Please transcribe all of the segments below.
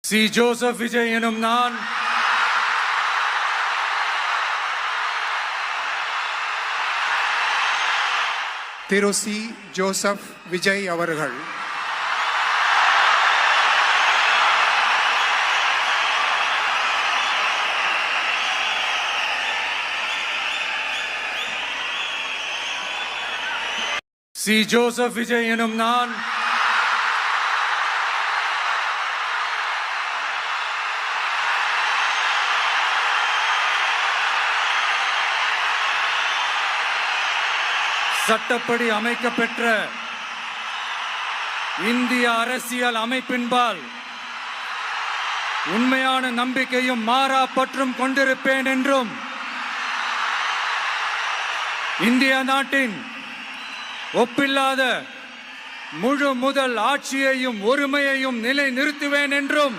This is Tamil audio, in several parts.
சி. ஜோசப் விஜய் எனும் நான் திரு சி. ஜோசப் விஜய் அவர்கள் சி. ஜோசப் விஜய் எனும் நான் சட்டப்படி அமைக்கப்பெற்ற இந்திய அரசியல் அமைப்பின்பால் உண்மையான நம்பிக்கையும் மாறா பற்றும் கொண்டிருப்பேன் என்றும் இந்திய நாட்டின் ஒப்பில்லாத முழு முதல் ஆட்சியையும் ஒருமையையும் நிலை நிறுத்துவேன் என்றும்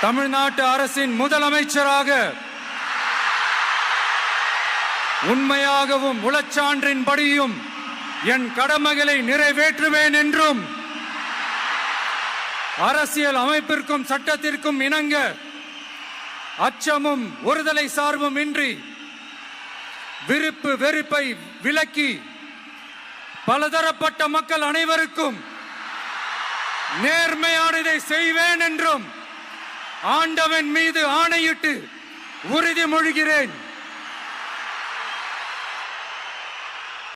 தமிழ்நாட்டு அரசின் முதலமைச்சராக உண்மையாகவும் உளச்சான்றின்படியும் என் கடமைகளை நிறைவேற்றுவேன் என்றும் அரசியல் அமைப்பிற்கும் சட்டத்திற்கும் இணங்க அச்சமும் ஒருதலை சார்பும் இன்றி விருப்பு வெறுப்பை விலக்கி பலதரப்பட்ட மக்கள் அனைவருக்கும் நேர்மையானதை செய்வேன் என்றும் ஆண்டவன் மீது ஆணையிட்டு உறுதிமொழிகிறேன்.